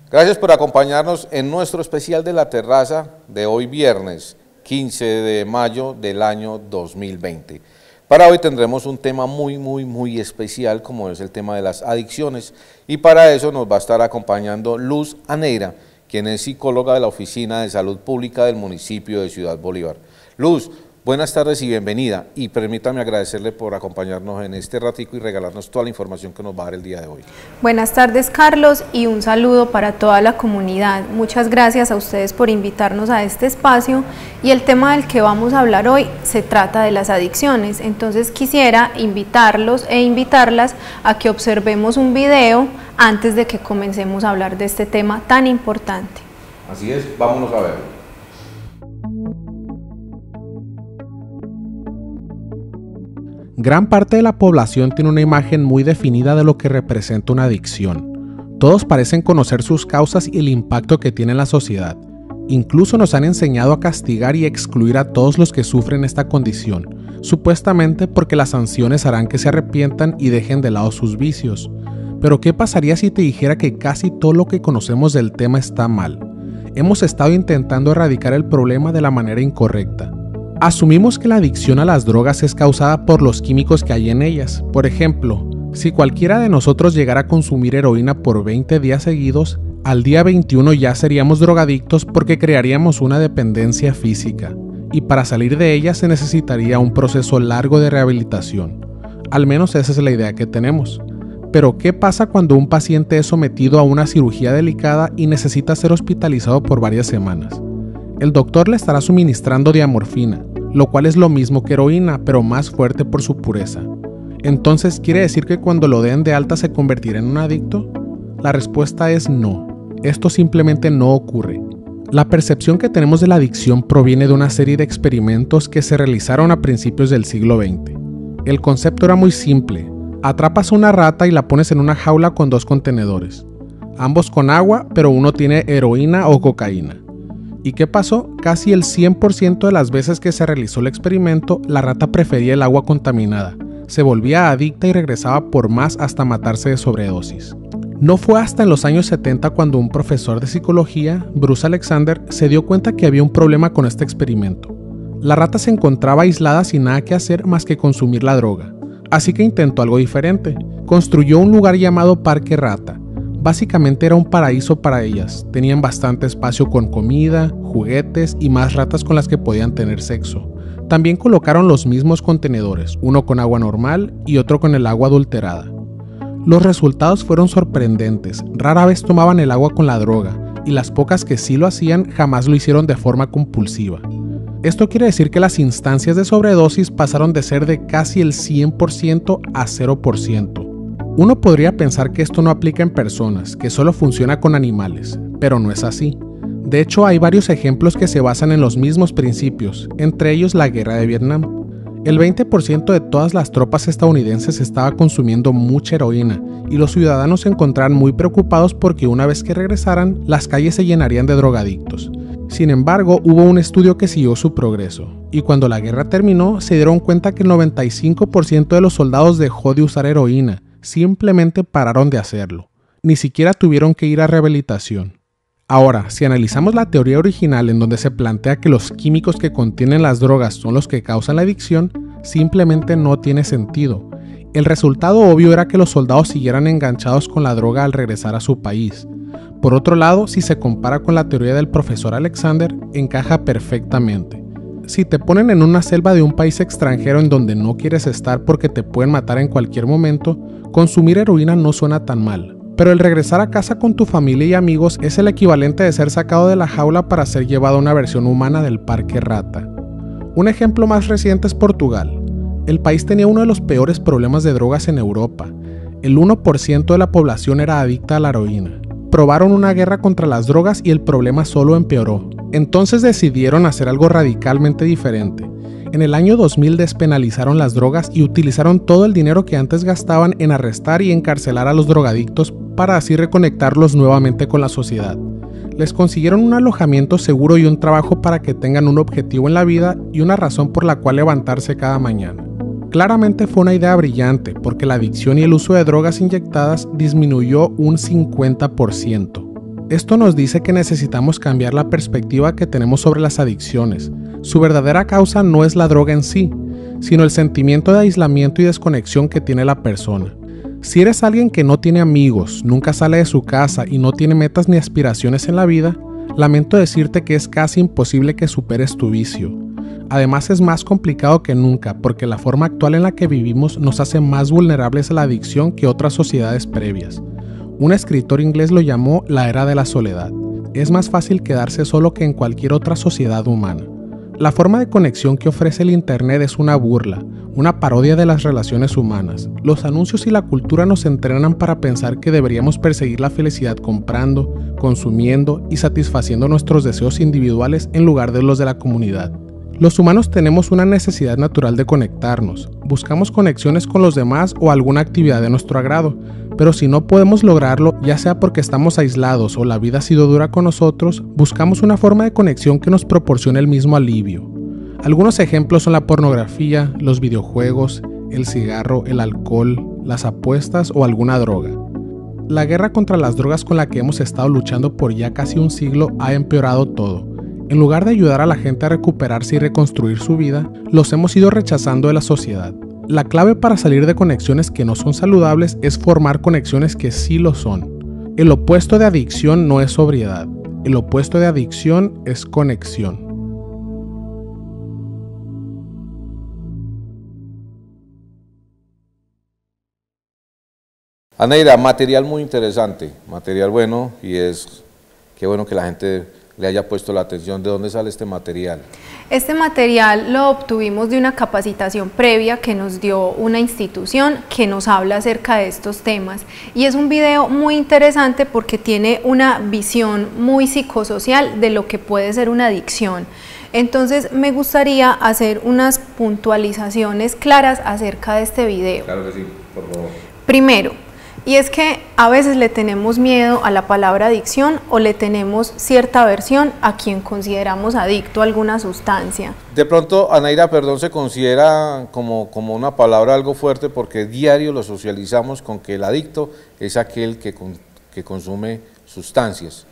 Gracias por acompañarnos en nuestro especial de la terraza de hoy viernes 15 de mayo del año 2020. Para hoy tendremos un tema muy especial, como es el tema de las adicciones, y para eso nos va a estar acompañando Luz Aneira, quien es psicóloga de la Oficina de Salud Pública del municipio de Ciudad Bolívar. Luz, buenas tardes y bienvenida, y permítame agradecerle por acompañarnos en este ratico y regalarnos toda la información que nos va a dar el día de hoy. Buenas tardes, Carlos, y un saludo para toda la comunidad. Muchas gracias a ustedes por invitarnos a este espacio, y el tema del que vamos a hablar hoy se trata de las adicciones. Entonces quisiera invitarlos e invitarlas a que observemos un video antes de que comencemos a hablar de este tema tan importante. Así es, vámonos a verlo. Gran parte de la población tiene una imagen muy definida de lo que representa una adicción. Todos parecen conocer sus causas y el impacto que tiene en la sociedad. Incluso nos han enseñado a castigar y excluir a todos los que sufren esta condición, supuestamente porque las sanciones harán que se arrepientan y dejen de lado sus vicios. Pero ¿qué pasaría si te dijera que casi todo lo que conocemos del tema está mal? Hemos estado intentando erradicar el problema de la manera incorrecta. Asumimos que la adicción a las drogas es causada por los químicos que hay en ellas. Por ejemplo, si cualquiera de nosotros llegara a consumir heroína por 20 días seguidos, al día 21 ya seríamos drogadictos porque crearíamos una dependencia física, y para salir de ella se necesitaría un proceso largo de rehabilitación. Al menos esa es la idea que tenemos. Pero ¿qué pasa cuando un paciente es sometido a una cirugía delicada y necesita ser hospitalizado por varias semanas? El doctor le estará suministrando diamorfina, lo cual es lo mismo que heroína, pero más fuerte por su pureza. Entonces, ¿quiere decir que cuando lo den de alta se convertirá en un adicto? La respuesta es no. Esto simplemente no ocurre. La percepción que tenemos de la adicción proviene de una serie de experimentos que se realizaron a principios del siglo XX. El concepto era muy simple. Atrapas una rata y la pones en una jaula con dos contenedores, ambos con agua, pero uno tiene heroína o cocaína. ¿Y qué pasó? Casi el 100% de las veces que se realizó el experimento, la rata prefería el agua contaminada, se volvía adicta y regresaba por más hasta matarse de sobredosis. No fue hasta en los años 70 cuando un profesor de psicología, Bruce Alexander, se dio cuenta que había un problema con este experimento. La rata se encontraba aislada sin nada que hacer más que consumir la droga, así que intentó algo diferente. Construyó un lugar llamado Parque Rata. Básicamente era un paraíso para ellas. Tenían bastante espacio con comida, juguetes y más ratas con las que podían tener sexo. También colocaron los mismos contenedores, uno con agua normal y otro con el agua adulterada. Los resultados fueron sorprendentes. Rara vez tomaban el agua con la droga, y las pocas que sí lo hacían jamás lo hicieron de forma compulsiva. Esto quiere decir que las instancias de sobredosis pasaron de ser de casi el 100% a 0%. Uno podría pensar que esto no aplica en personas, que solo funciona con animales, pero no es así. De hecho, hay varios ejemplos que se basan en los mismos principios, entre ellos la guerra de Vietnam. El 20% de todas las tropas estadounidenses estaba consumiendo mucha heroína, y los ciudadanos se encontraban muy preocupados porque una vez que regresaran, las calles se llenarían de drogadictos. Sin embargo, hubo un estudio que siguió su progreso, y cuando la guerra terminó, se dieron cuenta que el 95% de los soldados dejó de usar heroína. Simplemente pararon de hacerlo. Ni siquiera tuvieron que ir a rehabilitación. Ahora, si analizamos la teoría original en donde se plantea que los químicos que contienen las drogas son los que causan la adicción, simplemente no tiene sentido. El resultado obvio era que los soldados siguieran enganchados con la droga al regresar a su país. Por otro lado, si se compara con la teoría del profesor Alexander, encaja perfectamente. Si te ponen en una selva de un país extranjero en donde no quieres estar porque te pueden matar en cualquier momento, consumir heroína no suena tan mal. Pero el regresar a casa con tu familia y amigos es el equivalente de ser sacado de la jaula para ser llevado a una versión humana del Parque Rata. Un ejemplo más reciente es Portugal. El país tenía uno de los peores problemas de drogas en Europa. El 1% de la población era adicta a la heroína. Probaron una guerra contra las drogas y el problema solo empeoró. Entonces decidieron hacer algo radicalmente diferente. En el año 2000 despenalizaron las drogas y utilizaron todo el dinero que antes gastaban en arrestar y encarcelar a los drogadictos para así reconectarlos nuevamente con la sociedad. Les consiguieron un alojamiento seguro y un trabajo para que tengan un objetivo en la vida y una razón por la cual levantarse cada mañana. Claramente fue una idea brillante porque la adicción y el uso de drogas inyectadas disminuyó un 50%. Esto nos dice que necesitamos cambiar la perspectiva que tenemos sobre las adicciones. Su verdadera causa no es la droga en sí, sino el sentimiento de aislamiento y desconexión que tiene la persona. Si eres alguien que no tiene amigos, nunca sale de su casa y no tiene metas ni aspiraciones en la vida, lamento decirte que es casi imposible que superes tu vicio. Además es más complicado que nunca porque la forma actual en la que vivimos nos hace más vulnerables a la adicción que otras sociedades previas. Un escritor inglés lo llamó la era de la soledad. Es más fácil quedarse solo que en cualquier otra sociedad humana. La forma de conexión que ofrece el Internet es una burla, una parodia de las relaciones humanas. Los anuncios y la cultura nos entrenan para pensar que deberíamos perseguir la felicidad comprando, consumiendo y satisfaciendo nuestros deseos individuales en lugar de los de la comunidad. Los humanos tenemos una necesidad natural de conectarnos. Buscamos conexiones con los demás o alguna actividad de nuestro agrado, pero si no podemos lograrlo, ya sea porque estamos aislados o la vida ha sido dura con nosotros, buscamos una forma de conexión que nos proporcione el mismo alivio. Algunos ejemplos son la pornografía, los videojuegos, el cigarro, el alcohol, las apuestas o alguna droga. La guerra contra las drogas con la que hemos estado luchando por ya casi un siglo ha empeorado todo. En lugar de ayudar a la gente a recuperarse y reconstruir su vida, los hemos ido rechazando de la sociedad. La clave para salir de conexiones que no son saludables es formar conexiones que sí lo son. El opuesto de adicción no es sobriedad. El opuesto de adicción es conexión. Aneira, material muy interesante, material bueno, y es qué bueno que la gente le haya puesto la atención. ¿De dónde sale este material? Este material lo obtuvimos de una capacitación previa que nos dio una institución que nos habla acerca de estos temas, y es un video muy interesante porque tiene una visión muy psicosocial de lo que puede ser una adicción. Entonces me gustaría hacer unas puntualizaciones claras acerca de este video. Claro que sí, por favor. Primero, y es que a veces le tenemos miedo a la palabra adicción o le tenemos cierta aversión a quien consideramos adicto a alguna sustancia. De pronto, Aneira, perdón, se considera como una palabra algo fuerte porque diario lo socializamos con que el adicto es aquel que consume sustancias.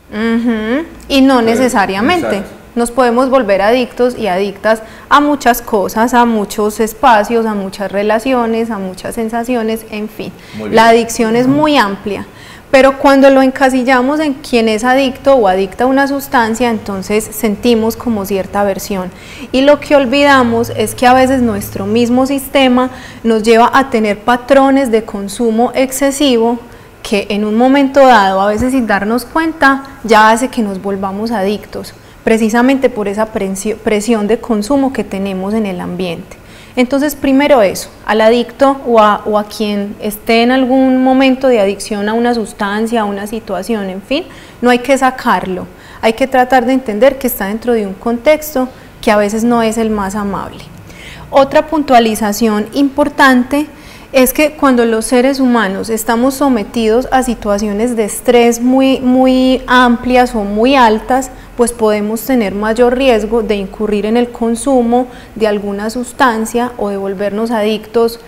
Y no necesariamente. Exacto. Nos podemos volver adictos y adictas a muchas cosas, a muchos espacios, a muchas relaciones, a muchas sensaciones, en fin. La adicción es muy amplia, pero cuando lo encasillamos en quien es adicto o adicta a una sustancia, entonces sentimos como cierta aversión. Y lo que olvidamos es que a veces nuestro mismo sistema nos lleva a tener patrones de consumo excesivo que en un momento dado, a veces sin darnos cuenta, ya hace que nos volvamos adictos, precisamente por esa presión de consumo que tenemos en el ambiente. Entonces, primero eso, al adicto o a quien esté en algún momento de adicción a una sustancia, a una situación, en fin, no hay que sacarlo, hay que tratar de entender que está dentro de un contexto que a veces no es el más amable. Otra puntualización importante es que cuando los seres humanos estamos sometidos a situaciones de estrés muy amplias o muy altas, pues podemos tener mayor riesgo de incurrir en el consumo de alguna sustancia o de volvernos adictos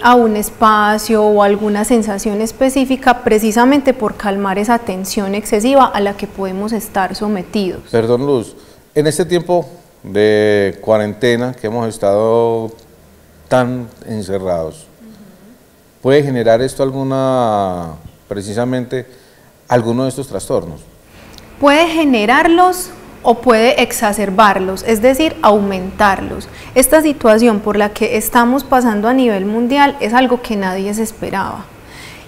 a un espacio o a alguna sensación específica, precisamente por calmar esa tensión excesiva a la que podemos estar sometidos. Perdón, Luz, en este tiempo de cuarentena que hemos estado tan encerrados, ¿puede generar esto precisamente alguno de estos trastornos? Puede generarlos o puede exacerbarlos, es decir, aumentarlos. Esta situación por la que estamos pasando a nivel mundial es algo que nadie se esperaba.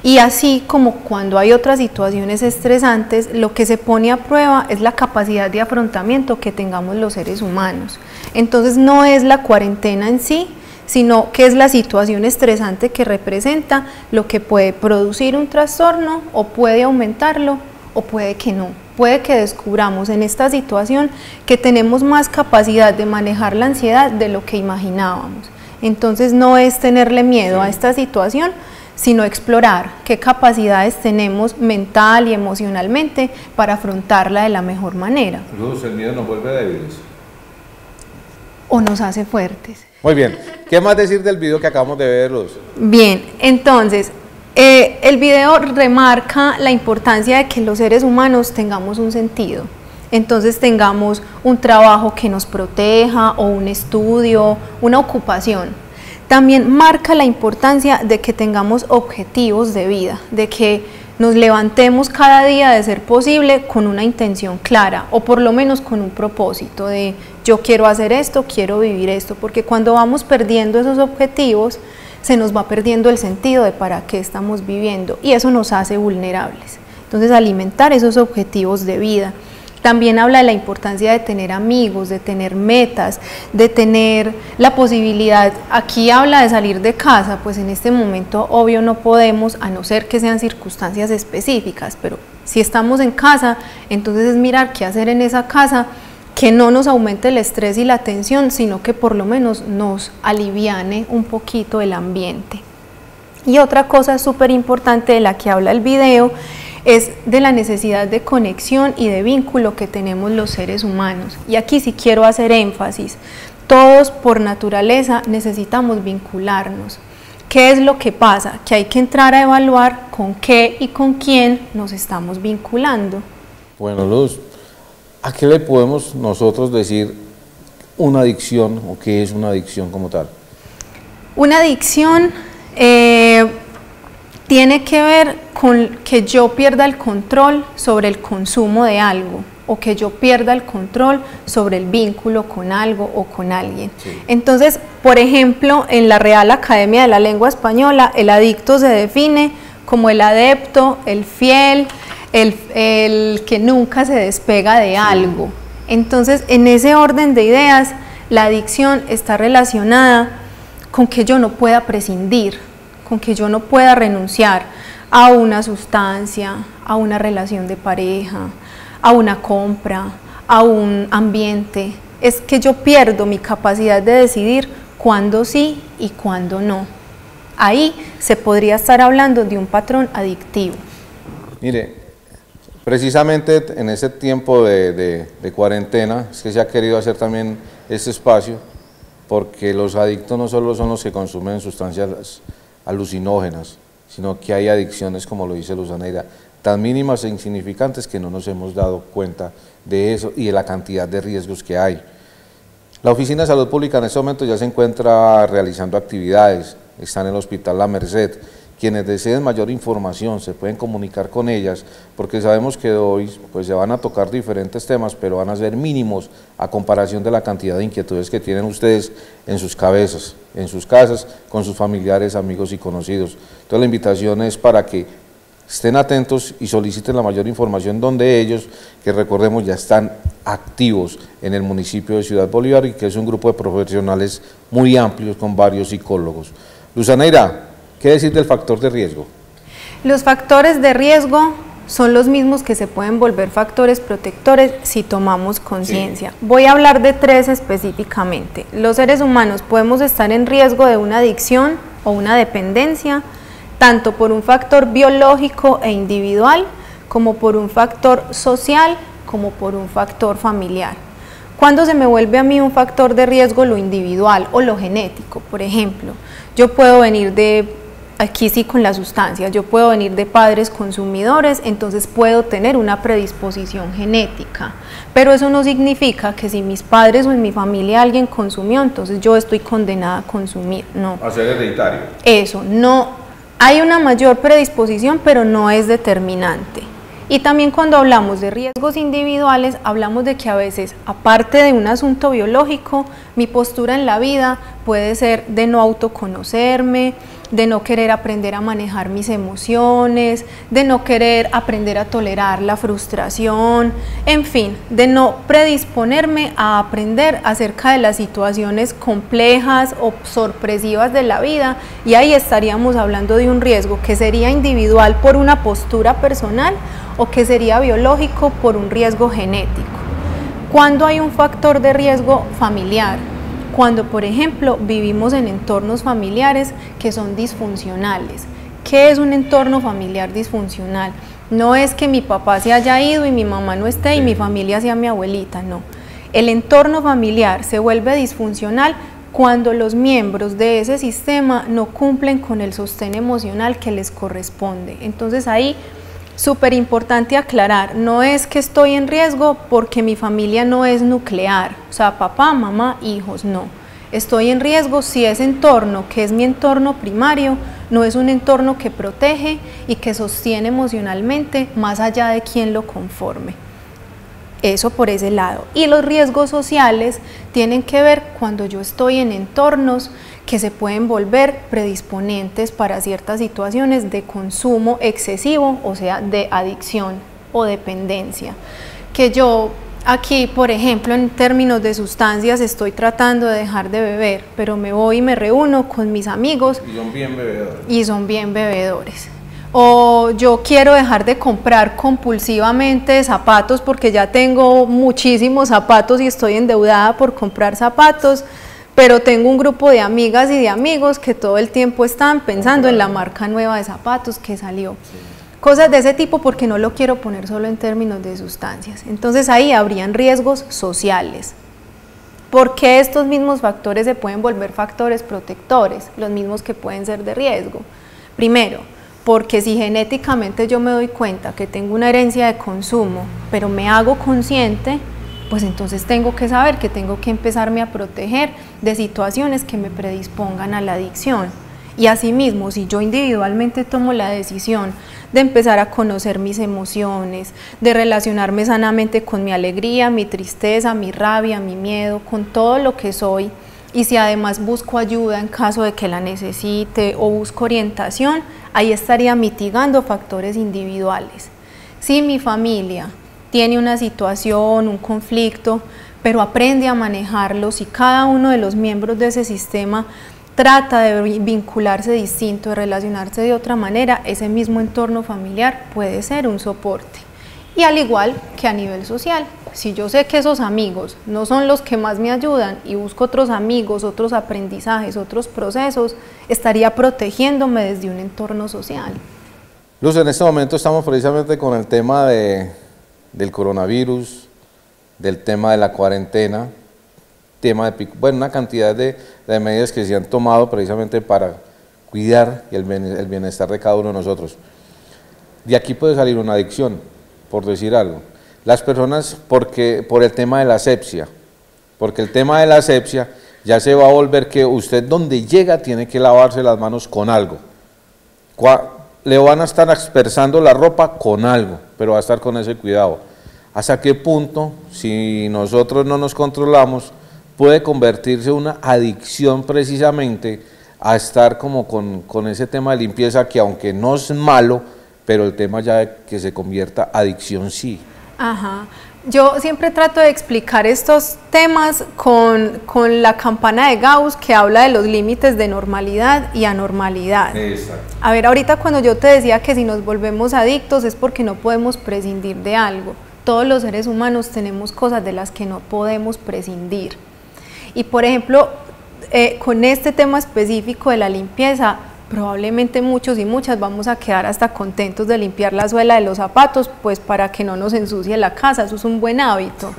Y así como cuando hay otras situaciones estresantes, lo que se pone a prueba es la capacidad de afrontamiento que tengamos los seres humanos. Entonces no es la cuarentena en sí, sino que es la situación estresante que representa lo que puede producir un trastorno o puede aumentarlo o puede que no. Puede que descubramos en esta situación que tenemos más capacidad de manejar la ansiedad de lo que imaginábamos. Entonces no es tenerle miedo a esta situación, sino explorar qué capacidades tenemos mental y emocionalmente para afrontarla de la mejor manera. Luz, ¿el miedo nos vuelve débiles? O nos hace fuertes. Muy bien, ¿qué más decir del video que acabamos de ver, Luz? Bien, entonces, El video remarca la importancia de que los seres humanos tengamos un sentido. Entonces tengamos un trabajo que nos proteja o un estudio, una ocupación. También marca la importancia de que tengamos objetivos de vida, de que nos levantemos cada día de ser posible con una intención clara o por lo menos con un propósito de yo quiero hacer esto, quiero vivir esto, porque cuando vamos perdiendo esos objetivos se nos va perdiendo el sentido de para qué estamos viviendo y eso nos hace vulnerables. Entonces alimentar esos objetivos de vida. También habla de la importancia de tener amigos, de tener metas, de tener la posibilidad, aquí habla de salir de casa, pues en este momento obvio no podemos, a no ser que sean circunstancias específicas, pero si estamos en casa, entonces es mirar qué hacer en esa casa, que no nos aumente el estrés y la tensión, sino que por lo menos nos aliviane un poquito el ambiente. Y otra cosa súper importante de la que habla el video es de la necesidad de conexión y de vínculo que tenemos los seres humanos. Y aquí sí quiero hacer énfasis, todos por naturaleza necesitamos vincularnos. ¿Qué es lo que pasa? Que hay que entrar a evaluar con qué y con quién nos estamos vinculando. Bueno, Luz, ¿a qué le podemos nosotros decir una adicción o qué es una adicción como tal? Una adicción tiene que ver con que yo pierda el control sobre el consumo de algo o que yo pierda el control sobre el vínculo con algo o con alguien. Sí. Entonces, por ejemplo, en la Real Academia de la Lengua Española, el adicto se define como el adepto, el fiel, el que nunca se despega de algo. Entonces, en ese orden de ideas, la adicción está relacionada con que yo no pueda prescindir, con que yo no pueda renunciar a una sustancia, a una relación de pareja, a una compra, a un ambiente. Es que yo pierdo mi capacidad de decidir cuándo sí y cuándo no. Ahí se podría estar hablando de un patrón adictivo. Mire, precisamente en ese tiempo de cuarentena es que se ha querido hacer también este espacio, porque los adictos no solo son los que consumen sustancias alucinógenas, sino que hay adicciones, como lo dice Luzaneira, tan mínimas e insignificantes que no nos hemos dado cuenta de eso y de la cantidad de riesgos que hay. La Oficina de Salud Pública en este momento ya se encuentra realizando actividades, está en el Hospital La Merced. Quienes deseen mayor información se pueden comunicar con ellas, porque sabemos que hoy pues, se van a tocar diferentes temas, pero van a ser mínimos a comparación de la cantidad de inquietudes que tienen ustedes en sus cabezas, en sus casas, con sus familiares, amigos y conocidos. Entonces la invitación es para que estén atentos y soliciten la mayor información donde ellos, que recordemos ya están activos en el municipio de Ciudad Bolívar y que es un grupo de profesionales muy amplios con varios psicólogos. Luzaneira, ¿qué decir del factor de riesgo? Los factores de riesgo son los mismos que se pueden volver factores protectores si tomamos conciencia. Sí. Voy a hablar de tres específicamente. Los seres humanos podemos estar en riesgo de una adicción o una dependencia, tanto por un factor biológico e individual, como por un factor social, como por un factor familiar. ¿Cuándo se me vuelve a mí un factor de riesgo lo individual o lo genético? Por ejemplo, yo puedo venir de, aquí sí con la sustancia, yo puedo venir de padres consumidores, entonces puedo tener una predisposición genética, pero eso no significa que si mis padres o en mi familia alguien consumió, entonces yo estoy condenada a consumir, no. A ser hereditario. Eso, no, hay una mayor predisposición, pero no es determinante. Y también cuando hablamos de riesgos individuales, hablamos de que a veces, aparte de un asunto biológico, mi postura en la vida puede ser de no autoconocerme, de no querer aprender a manejar mis emociones, de no querer aprender a tolerar la frustración, en fin, de no predisponerme a aprender acerca de las situaciones complejas o sorpresivas de la vida, y ahí estaríamos hablando de un riesgo que sería individual por una postura personal o que sería biológico por un riesgo genético. ¿Cuándo hay un factor de riesgo familiar? Cuando, por ejemplo, vivimos en entornos familiares que son disfuncionales. ¿Qué es un entorno familiar disfuncional? No es que mi papá se haya ido y mi mamá no esté y mi familia sea mi abuelita, no. El entorno familiar se vuelve disfuncional cuando los miembros de ese sistema no cumplen con el sostén emocional que les corresponde. Entonces ahí, súper importante aclarar, no es que estoy en riesgo porque mi familia no es nuclear, o sea, papá, mamá, hijos, no. Estoy en riesgo si ese entorno, que es mi entorno primario, no es un entorno que protege y que sostiene emocionalmente más allá de quien lo conforme. Eso por ese lado. Y los riesgos sociales tienen que ver cuando yo estoy en entornos que se pueden volver predisponentes para ciertas situaciones de consumo excesivo, o sea, de adicción o dependencia. Que yo aquí, por ejemplo, en términos de sustancias, estoy tratando de dejar de beber, pero me voy y me reúno con mis amigos. Y son bien bebedores. Y son bien bebedores. O yo quiero dejar de comprar compulsivamente zapatos porque ya tengo muchísimos zapatos y estoy endeudada por comprar zapatos, pero tengo un grupo de amigas y de amigos que todo el tiempo están pensando en la marca nueva de zapatos que salió. Sí. Cosas de ese tipo porque no lo quiero poner solo en términos de sustancias. Entonces ahí habrían riesgos sociales. ¿Por qué estos mismos factores se pueden volver factores protectores? Los mismos que pueden ser de riesgo. Primero, porque si genéticamente yo me doy cuenta que tengo una herencia de consumo, pero me hago consciente, pues entonces tengo que saber que tengo que empezarme a proteger de situaciones que me predispongan a la adicción. Y asimismo, si yo individualmente tomo la decisión de empezar a conocer mis emociones, de relacionarme sanamente con mi alegría, mi tristeza, mi rabia, mi miedo, con todo lo que soy, y si además busco ayuda en caso de que la necesite o busco orientación, ahí estaría mitigando factores individuales. Si mi familia tiene una situación, un conflicto, pero aprende a manejarlo, si cada uno de los miembros de ese sistema trata de vincularse distinto, de relacionarse de otra manera, ese mismo entorno familiar puede ser un soporte. Y al igual que a nivel social, si yo sé que esos amigos no son los que más me ayudan y busco otros amigos, otros aprendizajes, otros procesos, estaría protegiéndome desde un entorno social. Luz, en este momento estamos precisamente con el tema del coronavirus, del tema de la cuarentena, tema de bueno, una cantidad de medidas que se han tomado precisamente para cuidar el bienestar de cada uno de nosotros. De aquí puede salir una adicción, por decir algo. Las personas, por el tema de la asepsia, porque el tema de la asepsia ya se va a volver que usted donde llega tiene que lavarse las manos con algo. Le van a estar aspersando la ropa con algo, pero va a estar con ese cuidado. ¿Hasta qué punto, si nosotros no nos controlamos, puede convertirse en una adicción precisamente a estar como con ese tema de limpieza que aunque no es malo, pero el tema ya de que se convierta adicción sí? Ajá. Yo siempre trato de explicar estos temas con la campana de Gauss que habla de los límites de normalidad y anormalidad. Exacto. A ver, ahorita cuando yo te decía que si nos volvemos adictos es porque no podemos prescindir de algo. Todos los seres humanos tenemos cosas de las que no podemos prescindir. Y por ejemplo, con este tema específico de la limpieza, probablemente muchos y muchas vamos a quedar hasta contentos de limpiar la suela de los zapatos, pues para que no nos ensucie la casa, eso es un buen hábito.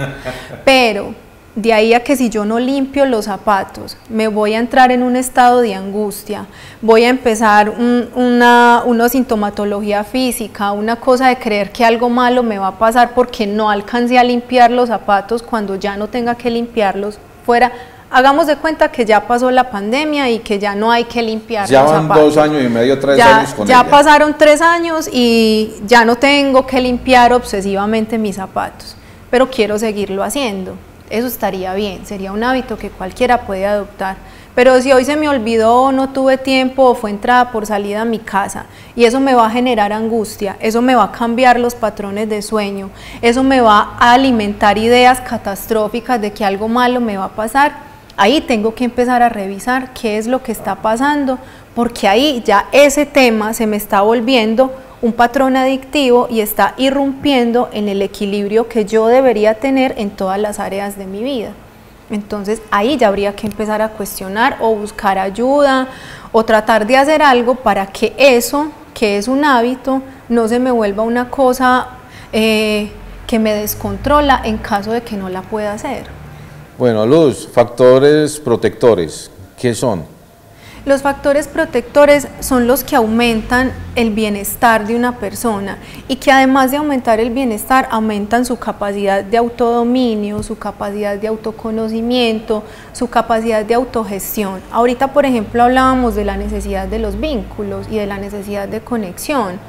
Pero de ahí a que si yo no limpio los zapatos, me voy a entrar en un estado de angustia, voy a empezar una sintomatología física, una cosa de creer que algo malo me va a pasar porque no alcancé a limpiar los zapatos cuando ya no tenga que limpiarlos fuera. Hagamos de cuenta que ya pasó la pandemia y que ya no hay que limpiar los zapatos. Ya van 2 años y medio, 3 años con ella. Ya pasaron 3 años y ya no tengo que limpiar obsesivamente mis zapatos, pero quiero seguirlo haciendo. Eso estaría bien, sería un hábito que cualquiera puede adoptar. Pero si hoy se me olvidó, no tuve tiempo o fue entrada por salida a mi casa y eso me va a generar angustia, eso me va a cambiar los patrones de sueño, eso me va a alimentar ideas catastróficas de que algo malo me va a pasar, ahí tengo que empezar a revisar qué es lo que está pasando, porque ahí ya ese tema se me está volviendo un patrón adictivo y está irrumpiendo en el equilibrio que yo debería tener en todas las áreas de mi vida. Entonces ahí ya habría que empezar a cuestionar o buscar ayuda o tratar de hacer algo para que eso, que es un hábito, no se me vuelva una cosa que me descontrola en caso de que no la pueda hacer. Bueno, Luz, factores protectores, ¿qué son? Los factores protectores son los que aumentan el bienestar de una persona y que además de aumentar el bienestar, aumentan su capacidad de autodominio, su capacidad de autoconocimiento, su capacidad de autogestión. Ahorita, por ejemplo, hablábamos de la necesidad de los vínculos y de la necesidad de conexión.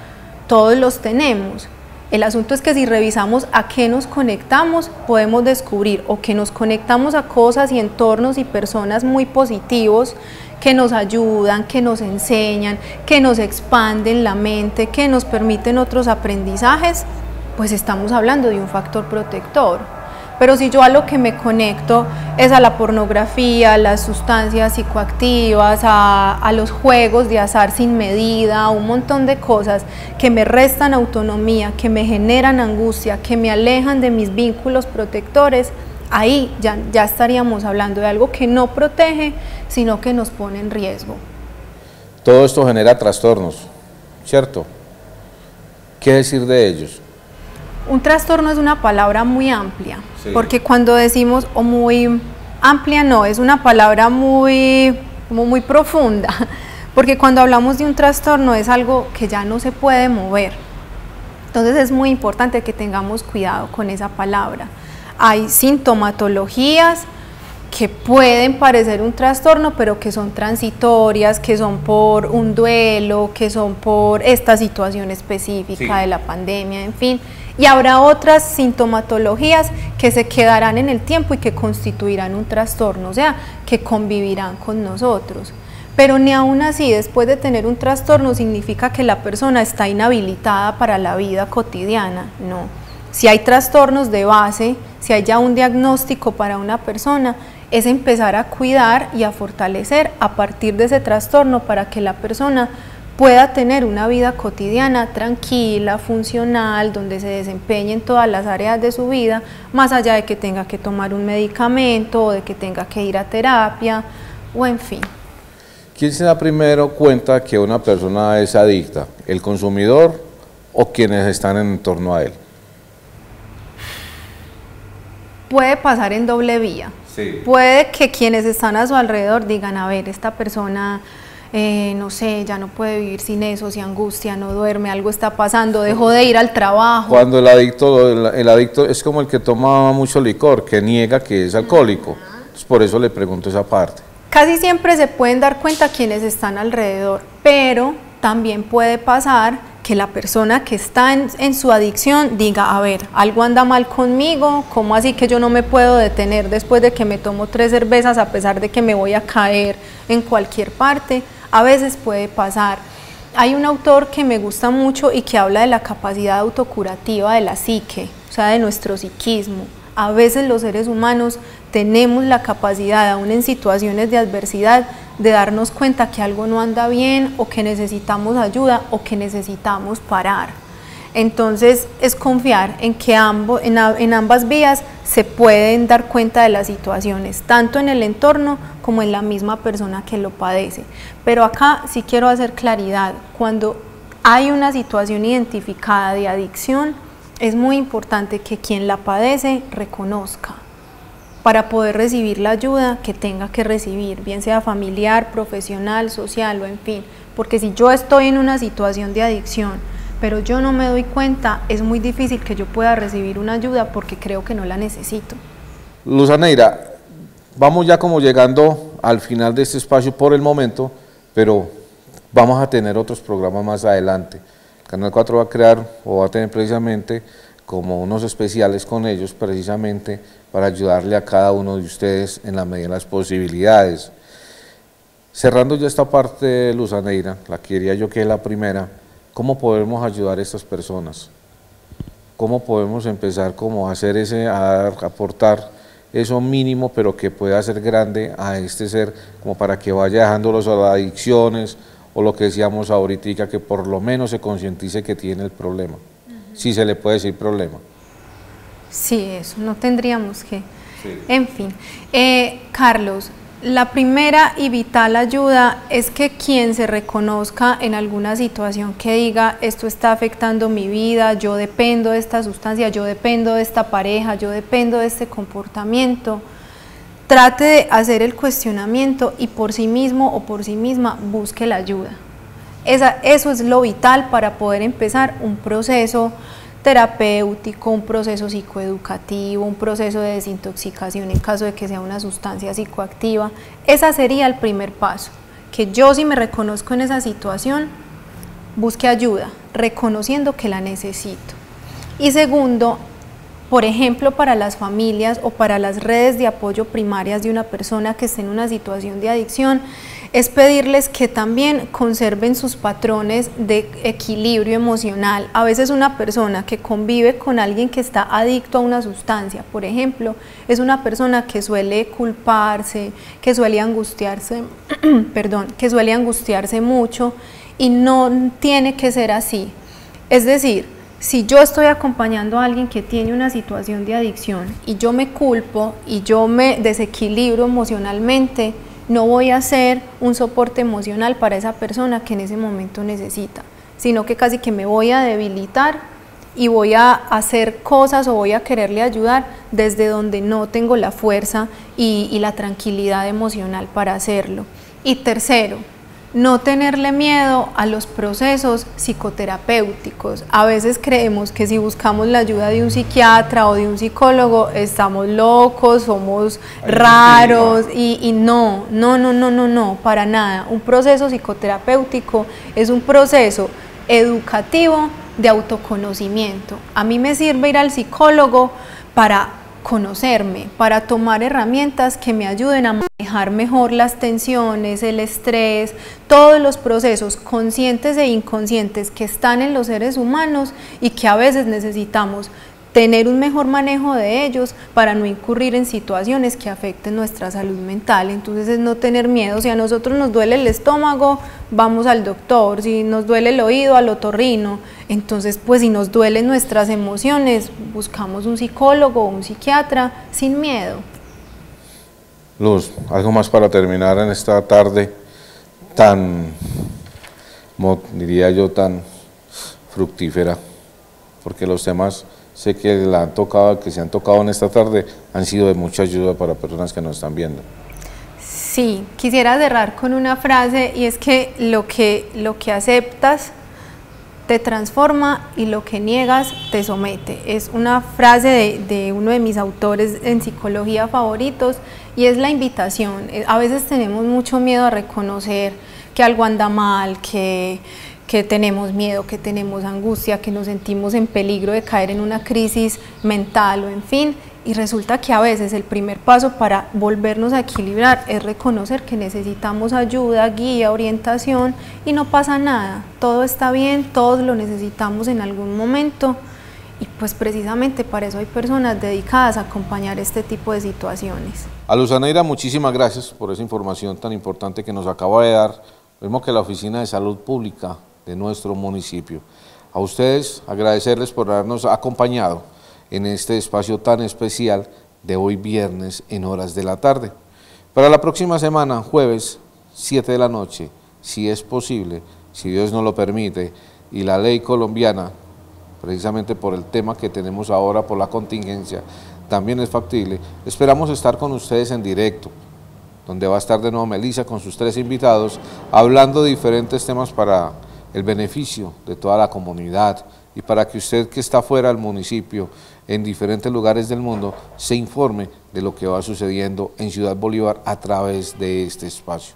Todos los tenemos. El asunto es que si revisamos a qué nos conectamos, podemos descubrir o que nos conectamos a cosas y entornos y personas muy positivos que nos ayudan, que nos enseñan, que nos expanden la mente, que nos permiten otros aprendizajes, pues estamos hablando de un factor protector. Pero si yo a lo que me conecto es a la pornografía, a las sustancias psicoactivas, a los juegos de azar sin medida, a un montón de cosas que me restan autonomía, que me generan angustia, que me alejan de mis vínculos protectores, ahí ya estaríamos hablando de algo que no protege, sino que nos pone en riesgo. Todo esto genera trastornos, ¿cierto? ¿Qué decir de ellos? Un trastorno es una palabra muy amplia, sí, porque cuando decimos, o muy amplia no, es una palabra muy profunda, porque cuando hablamos de un trastorno es algo que ya no se puede mover. Entonces es muy importante que tengamos cuidado con esa palabra. Hay sintomatologías que pueden parecer un trastorno, pero que son transitorias, que son por un duelo, que son por esta situación específica de la pandemia, en fin. Y habrá otras sintomatologías que se quedarán en el tiempo y que constituirán un trastorno, o sea, que convivirán con nosotros. Pero ni aún así, después de tener un trastorno, significa que la persona está inhabilitada para la vida cotidiana, no. Si hay trastornos de base, si hay ya un diagnóstico para una persona, es empezar a cuidar y a fortalecer a partir de ese trastorno para que la persona pueda tener una vida cotidiana tranquila, funcional, donde se desempeñe en todas las áreas de su vida, más allá de que tenga que tomar un medicamento o de que tenga que ir a terapia o en fin. ¿Quién se da primero cuenta que una persona es adicta? ¿El consumidor o quienes están en torno a él? Puede pasar en doble vía. Sí. Puede que quienes están a su alrededor digan, a ver, esta persona, no sé, ya no puede vivir sin eso, se angustia, no duerme, algo está pasando, dejó de ir al trabajo. Cuando el adicto es como el que toma mucho licor, que niega que es alcohólico. Entonces, por eso le pregunto esa parte. Casi siempre se pueden dar cuenta quienes están alrededor, pero también puede pasar que la persona que está en su adicción diga, a ver, algo anda mal conmigo, ¿cómo así que yo no me puedo detener después de que me tomo 3 cervezas a pesar de que me voy a caer en cualquier parte? A veces puede pasar. Hay un autor que me gusta mucho y que habla de la capacidad autocurativa de la psique, o sea, de nuestro psiquismo. A veces los seres humanos tenemos la capacidad, aún en situaciones de adversidad, de darnos cuenta que algo no anda bien o que necesitamos ayuda o que necesitamos parar. Entonces es confiar en que en ambas vías se pueden dar cuenta de las situaciones, tanto en el entorno como en la misma persona que lo padece. Pero acá sí quiero hacer claridad, cuando hay una situación identificada de adicción, es muy importante que quien la padece reconozca, para poder recibir la ayuda que tenga que recibir, bien sea familiar, profesional, social o en fin, porque si yo estoy en una situación de adicción, pero yo no me doy cuenta, es muy difícil que yo pueda recibir una ayuda porque creo que no la necesito. Luzaneira, vamos ya como llegando al final de este espacio por el momento, pero vamos a tener otros programas más adelante. Canal 4 va a crear o va a tener precisamente como unos especiales con ellos precisamente para ayudarle a cada uno de ustedes en la medida de las posibilidades. Cerrando ya esta parte, Luzaneira, la quería yo que es la primera, ¿cómo podemos ayudar a estas personas? ¿Cómo podemos empezar como a hacer a aportar eso mínimo pero que pueda ser grande a este ser como para que vaya dejándolos a las adicciones o lo que decíamos ahorita, que por lo menos se concientice que tiene el problema? Si se le puede decir problema. Sí, eso, no tendríamos que. Sí. En fin, Carlos, la primera y vital ayuda es que quien se reconozca en alguna situación que diga, esto está afectando mi vida, yo dependo de esta sustancia, yo dependo de esta pareja, yo dependo de este comportamiento, trate de hacer el cuestionamiento y por sí mismo o por sí misma busque la ayuda. Eso es lo vital para poder empezar un proceso terapéutico, un proceso psicoeducativo, un proceso de desintoxicación en caso de que sea una sustancia psicoactiva. Ese sería el primer paso, que yo, si me reconozco en esa situación, busque ayuda, reconociendo que la necesito. Y segundo, por ejemplo, para las familias o para las redes de apoyo primarias de una persona que esté en una situación de adicción, es pedirles que también conserven sus patrones de equilibrio emocional. A veces una persona que convive con alguien que está adicto a una sustancia, por ejemplo, es una persona que suele culparse, que suele angustiarse, que suele angustiarse mucho, y no tiene que ser así. Es decir, si yo estoy acompañando a alguien que tiene una situación de adicción y yo me culpo y yo me desequilibro emocionalmente, no voy a ser un soporte emocional para esa persona que en ese momento necesita, sino que casi que me voy a debilitar y voy a hacer cosas o voy a quererle ayudar desde donde no tengo la fuerza y la tranquilidad emocional para hacerlo. Y tercero, no tenerle miedo a los procesos psicoterapéuticos. A veces creemos que si buscamos la ayuda de un psiquiatra o de un psicólogo estamos locos, somos raros, y no, para nada. Un proceso psicoterapéutico es un proceso educativo de autoconocimiento. A mí me sirve ir al psicólogo para conocerme, para tomar herramientas que me ayuden a manejar mejor las tensiones, el estrés, todos los procesos conscientes e inconscientes que están en los seres humanos y que a veces necesitamos tener un mejor manejo de ellos para no incurrir en situaciones que afecten nuestra salud mental. Entonces es no tener miedo. Si a nosotros nos duele el estómago, vamos al doctor. Si nos duele el oído, al otorrino. Entonces, pues si nos duelen nuestras emociones, buscamos un psicólogo o un psiquiatra sin miedo. Luz, algo más para terminar en esta tarde tan, diría yo, tan fructífera, porque los temas sé que se han tocado en esta tarde han sido de mucha ayuda para personas que nos están viendo. Sí, quisiera cerrar con una frase, y es que lo que aceptas te transforma y lo que niegas te somete. Es una frase de uno de mis autores en psicología favoritos, y es la invitación. A veces tenemos mucho miedo a reconocer que algo anda mal, que tenemos miedo, que tenemos angustia, que nos sentimos en peligro de caer en una crisis mental o en fin, y resulta que a veces el primer paso para volvernos a equilibrar es reconocer que necesitamos ayuda, guía, orientación, y no pasa nada, todo está bien, todos lo necesitamos en algún momento, y pues precisamente para eso hay personas dedicadas a acompañar este tipo de situaciones. A Luzaneira, muchísimas gracias por esa información tan importante que nos acaba de dar, lo mismo que la Oficina de Salud Pública de nuestro municipio. A ustedes agradecerles por habernos acompañado en este espacio tan especial de hoy viernes en horas de la tarde. Para la próxima semana, jueves, 7 de la noche, si es posible, si Dios nos lo permite, y la ley colombiana, precisamente por el tema que tenemos ahora, por la contingencia, también es factible, esperamos estar con ustedes en directo, donde va a estar de nuevo Melissa con sus 3 invitados, hablando de diferentes temas para el beneficio de toda la comunidad y para que usted que está fuera del municipio, en diferentes lugares del mundo, se informe de lo que va sucediendo en Ciudad Bolívar a través de este espacio.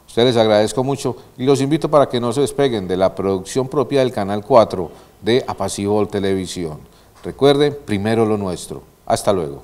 A ustedes les agradezco mucho y los invito para que no se despeguen de la producción propia del Canal 4 de Apacible Televisión. Recuerden, primero lo nuestro. Hasta luego.